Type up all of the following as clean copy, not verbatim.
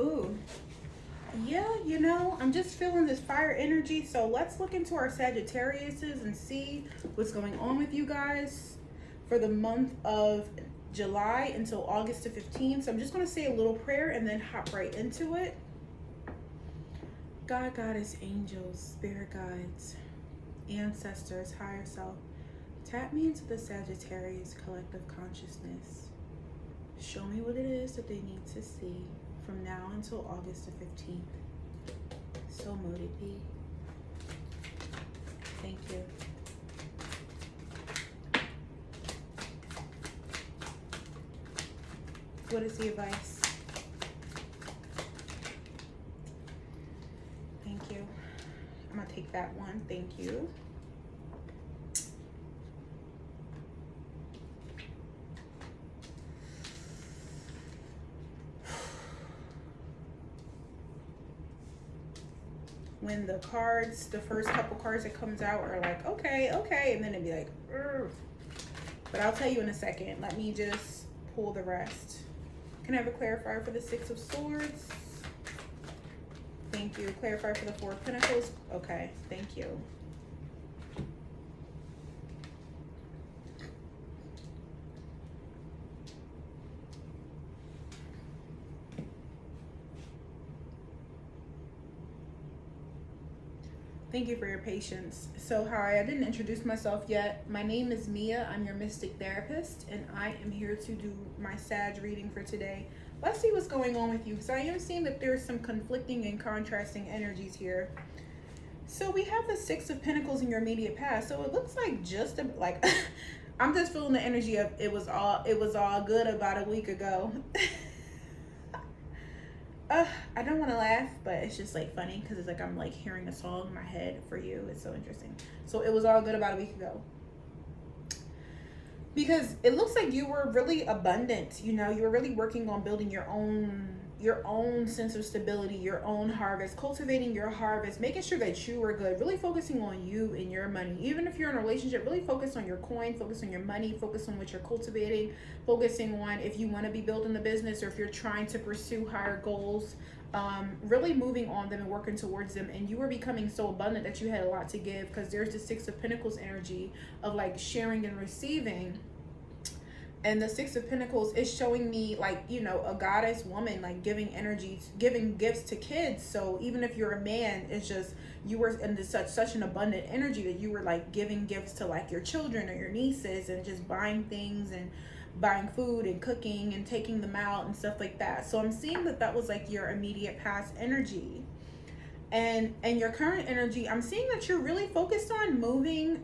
Ooh. Yeah, I'm just feeling this fire energy. So let's look into our Sagittariuses and see what's going on with you guys for the month of July until August the 15th. So I'm just going to say a little prayer and then hop right into it. God, Goddess, angels, spirit guides, ancestors, higher self, tap me into the Sagittarius collective consciousness. Show me what it is that they need to see from now until August the 15th. So mote it be. Thank you. What is the advice? Thank you. I'm going to take that one. Thank you. When the cards, the first couple cards that comes out are like, okay, and then it'd be like, urgh. But I'll tell you in a second. Let me just pull the rest. Can I have a clarifier for the Six of Swords? Thank you. Clarifier for the Four of Pentacles. Okay, thank you. Thank you for your patience. So hi, I didn't introduce myself yet. My name is Mia. I'm your mystic therapist, and I am here to do my Sag reading for today. Let's see what's going on with you, because I am seeing that there's some conflicting and contrasting energies here. So we have the Six of Pentacles in your immediate past. So it looks like like I'm just feeling the energy of it was all good about a week ago. I don't want to laugh, but it's just like funny because it's like I'm like hearing a song in my head for you. It's so interesting. So it was all good about a week ago. Because it looks like you were really abundant, you were really working on building your own sense of stability, your own harvest, cultivating your harvest, making sure that you were good, really focusing on you and your money. Even if you're in a relationship, really focus on your coin, focus on your money, focus on what you're cultivating, focusing on if you want to be building the business or if you're trying to pursue higher goals, really moving on them and working towards them. And you were becoming so abundant that you had a lot to give, because there's the Six of Pentacles energy of like sharing and receiving. And the Six of Pentacles is showing me like, a goddess woman, like giving gifts to kids. So even if you're a man, it's just, you were in such an abundant energy that you were like giving gifts to like your children or your nieces, and just buying things and buying food and cooking and taking them out and stuff like that. So I'm seeing that was like your immediate past energy. And your current energy, I'm seeing that you're really focused on moving.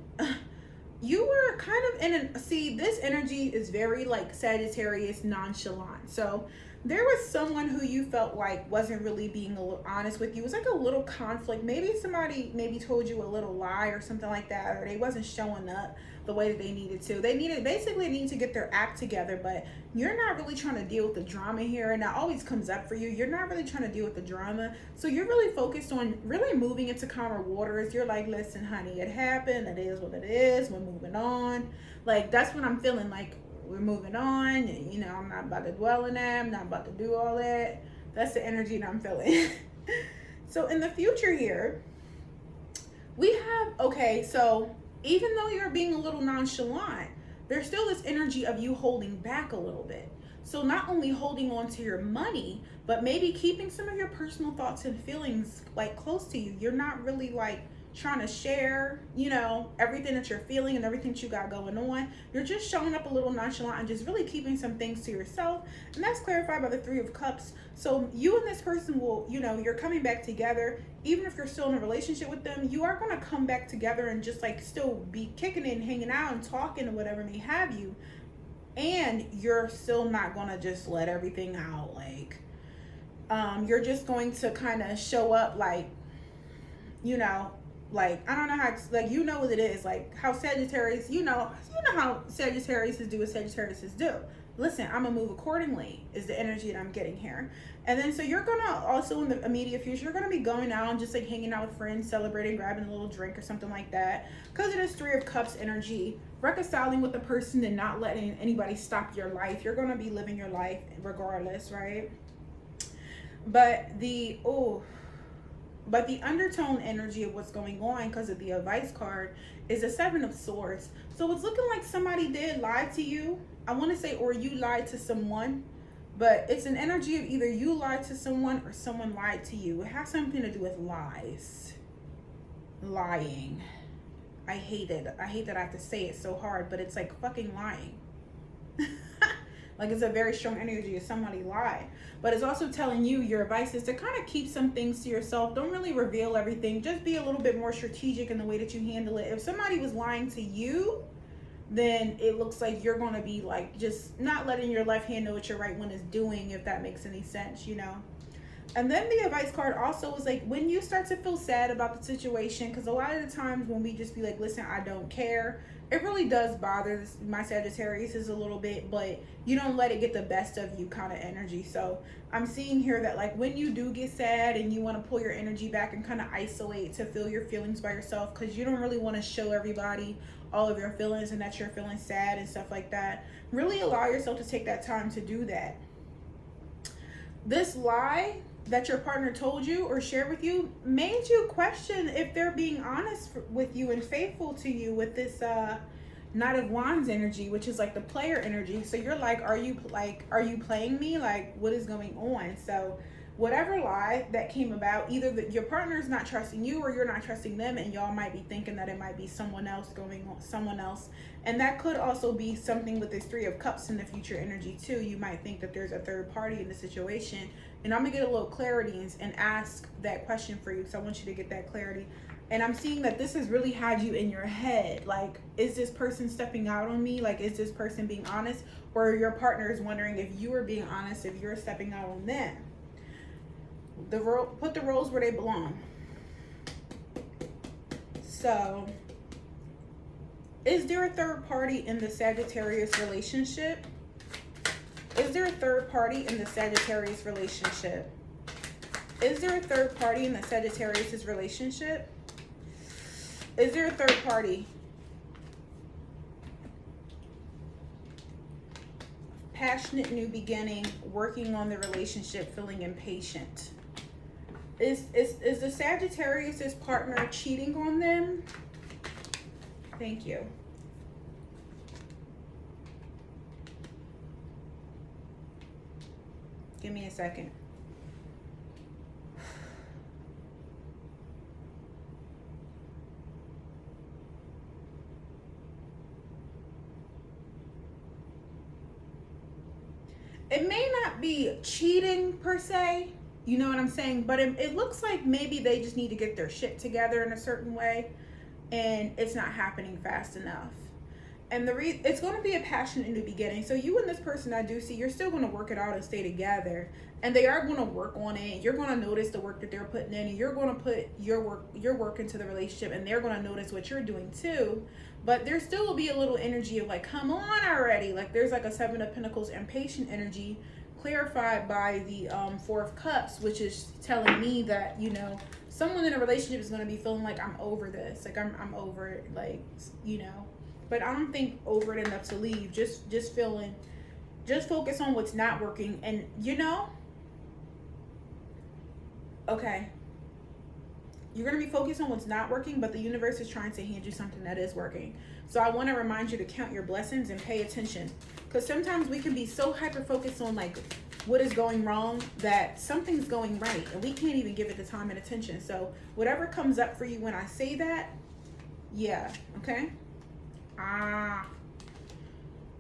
You were kind of this energy is very like Sagittarius nonchalant. So there was someone who you felt like wasn't really being a little honest with you. It was like a little conflict. Maybe somebody told you a little lie or something like that, or they wasn't showing up the way that they needed to. They basically need to get their act together, but you're not really trying to deal with the drama here. And that always comes up for you. You're not really trying to deal with the drama. So you're really focused on really moving into calmer waters. You're like, listen, honey, it happened. It is what it is. We're moving on. Like, that's what I'm feeling like. We're moving on. I'm not about to dwell in that. I'm not about to do all that. That's the energy that I'm feeling. So in the future here, we have, so even though you're being a little nonchalant, there's still this energy of you holding back a little bit. So not only holding on to your money, but maybe keeping some of your personal thoughts and feelings like close to you. You're not really like trying to share, everything that you're feeling and everything that you got going on. You're just showing up a little nonchalant and just really keeping some things to yourself. And that's clarified by the Three of Cups. So you and this person will, you're coming back together. Even if you're still in a relationship with them, you are going to come back together and just like still be kicking it and hanging out and talking and whatever may have you. And you're still not going to just let everything out. Like, you're just going to kind of show up like, like, I don't know how, like, what it is, like how Sagittarius, how Sagittarius do what Sagittarius do. Listen, I'm gonna move accordingly is the energy that I'm getting here. And then so you're gonna also in the immediate future, you're gonna be going out and just like hanging out with friends, celebrating, grabbing a little drink or something like that, because it is Three of Cups energy, reconciling with the person and not letting anybody stop your life. You're gonna be living your life regardless, right? But the undertone energy of what's going on, because of the advice card, is the Seven of Swords. So it's looking like somebody did lie to you. I want to say, or you lied to someone, but it's an energy of either you lied to someone or someone lied to you. It has something to do with lies. Lying. I hate it. I hate that I have to say it so hard, but it's like fucking lying. Like, it's a very strong energy of somebody lied. But it's also telling you, your advice is to kind of keep some things to yourself. Don't really reveal everything. Just be a little bit more strategic in the way that you handle it. If somebody was lying to you, then it looks like you're going to be like just not letting your left hand know what your right one is doing, if that makes any sense, you know. And then the advice card also is like, when you start to feel sad about the situation, because a lot of the times when we just be like, listen, I don't care, it really does bother my Sagittarius is a little bit, but you don't let it get the best of you kind of energy. So I'm seeing here that like when you do get sad and you want to pull your energy back and kind of isolate to feel your feelings by yourself, because you don't really want to show everybody all of your feelings and that you're feeling sad and stuff like that, really allow yourself to take that time to do that. This lie that your partner told you or shared with you made you question if they're being honest with you and faithful to you with this Knight of Wands energy, which is like the player energy. So you're like, are you playing me? Like, what is going on? So whatever lie that came about, either that your partner's not trusting you or you're not trusting them, and y'all might be thinking that it might be someone else going on, someone else. And that could also be something with this Three of Cups in the future energy too. You might think that there's a third party in the situation. And I'm gonna get a little clarity and ask that question for you, because I want you to get that clarity. And I'm seeing that this has really had you in your head. Like, is this person stepping out on me? Like, is this person being honest? Or your partner is wondering if you are being honest, if you're stepping out on them. Put the roles where they belong. So, is there a third party in the Sagittarius relationship? Is there a third party in the Sagittarius relationship? Is there a third party in the Sagittarius relationship? Is there a third party? Passionate new beginning, working on the relationship, feeling impatient. Is the Sagittarius' partner cheating on them? Thank you. Give me a second. It may not be cheating per se, you know what I'm saying? But it looks like maybe they just need to get their shit together in a certain way, and it's not happening fast enough. And it's going to be a passionate new beginning. So you and this person, I do see, you're still going to work it out and stay together. And they are going to work on it. You're going to notice the work that they're putting in, and you're going to put your work into the relationship, and they're going to notice what you're doing too. But there still will be a little energy of like, come on already. Like, there's like a Seven of Pentacles impatient energy, clarified by the Four of Cups, which is telling me that, you know, someone in a relationship is going to be feeling like, I'm over this. Like, I'm over it. Like, you know. But I don't think over it enough to leave. Just focus on what's not working. And, you know, okay, you're going to be focused on what's not working, but the universe is trying to hand you something that is working. So I want to remind you to count your blessings and pay attention. Because sometimes we can be so hyper-focused on, like, what is going wrong that something's going right. And we can't even give it the time and attention. So whatever comes up for you when I say that, yeah, okay?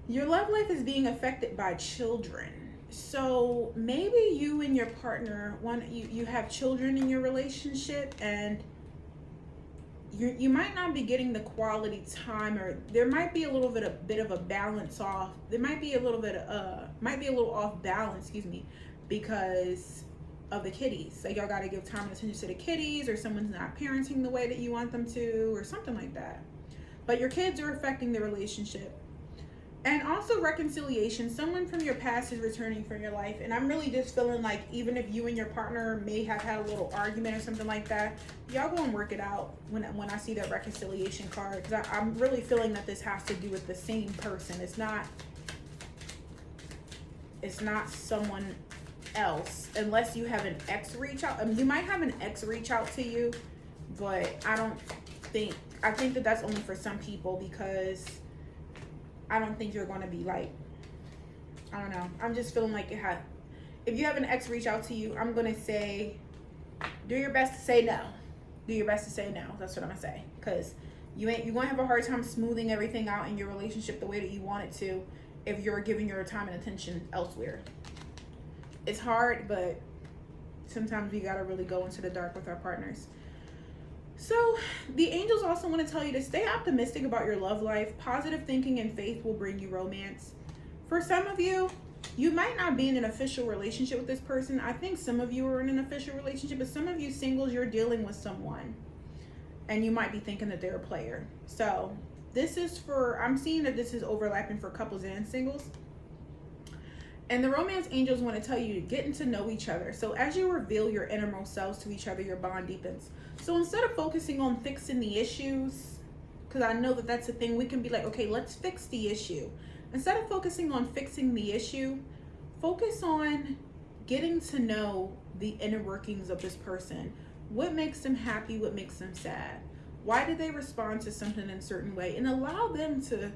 Your love life is being affected by children. So maybe you and your partner, you have children in your relationship, and you might not be getting the quality time, or there might be a little bit of a balance off. There might be a little off balance, excuse me, because of the kiddies. Like, y'all got to give time and attention to the kiddies, or someone's not parenting the way that you want them to, or something like that. But your kids are affecting the relationship. And also reconciliation. Someone from your past is returning from your life. And I'm really just feeling like, even if you and your partner may have had a little argument or something like that, y'all go and work it out when I see that reconciliation card. Because I'm really feeling that this has to do with the same person. It's not someone else, unless you have an ex reach out. You might have an ex reach out to you, but I think that that's only for some people, because I don't think you're going to be like, I don't know. I'm just feeling like if you have an ex reach out to you, I'm going to say, do your best to say no. Do your best to say no. That's what I'm going to say. Because you're going to have a hard time smoothing everything out in your relationship the way that you want it to if you're giving your time and attention elsewhere. It's hard, but sometimes we got to really go into the dark with our partners. So the angels also want to tell you to stay optimistic about your love life. Positive thinking and faith will bring you romance. For some of you, you might not be in an official relationship with this person. I think some of you are in an official relationship, but some of you singles, you're dealing with someone and you might be thinking that they're a player. So I'm seeing that this is overlapping for couples and singles. And the romance angels want to tell you to get to know each other. So as you reveal your innermost selves to each other, your bond deepens. So instead of focusing on fixing the issues, because I know that that's a thing, we can be like, okay, let's fix the issue. Instead of focusing on fixing the issue, focus on getting to know the inner workings of this person. What makes them happy? What makes them sad? Why do they respond to something in a certain way? And allow them to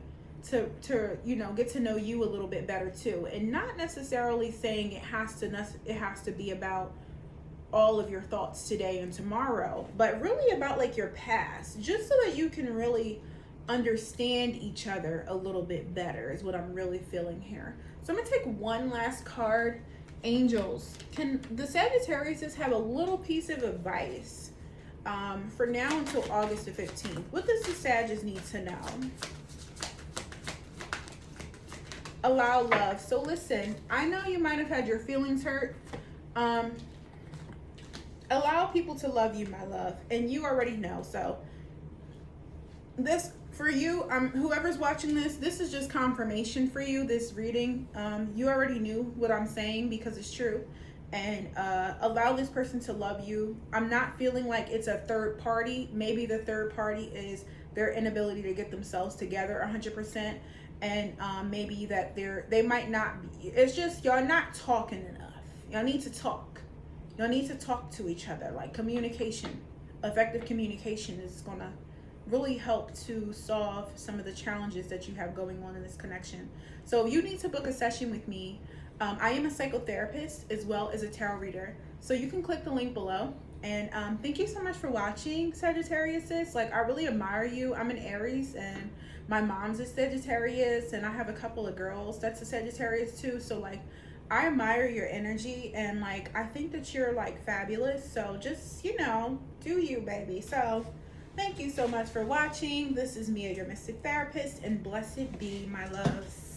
get to know you a little bit better too, and not necessarily saying it has to be about all of your thoughts today and tomorrow, but really about like your past, just so that you can really understand each other a little bit better is what I'm really feeling here. So I'm gonna take one last card. Angels, can the Sagittariuses have a little piece of advice for now until August the 15th? What does the Sagittarius need to know? Allow love. So listen, I know you might have had your feelings hurt. Allow people to love you, my love, and you already know. So this for you, whoever's watching this is just confirmation for you, this reading. You already knew what I'm saying because it's true. And allow this person to love you. I'm not feeling like it's a third party. Maybe the third party is their inability to get themselves together 100%. And maybe that they might not be. It's just y'all not talking enough. Y'all need to talk. Y'all need to talk to each other. Like communication, effective communication is gonna really help to solve some of the challenges that you have going on in this connection. So if you need to book a session with me, I am a psychotherapist as well as a tarot reader. So you can click the link below. And thank you so much for watching, Sagittarius. Like, I really admire you. I'm an Aries and my mom's a Sagittarius, and I have a couple of girls that's a Sagittarius too. So like, I admire your energy, and like, I think that you're like fabulous. So just, do you, baby. So thank you so much for watching. This is Mia, your mystic therapist, and blessed be my loves.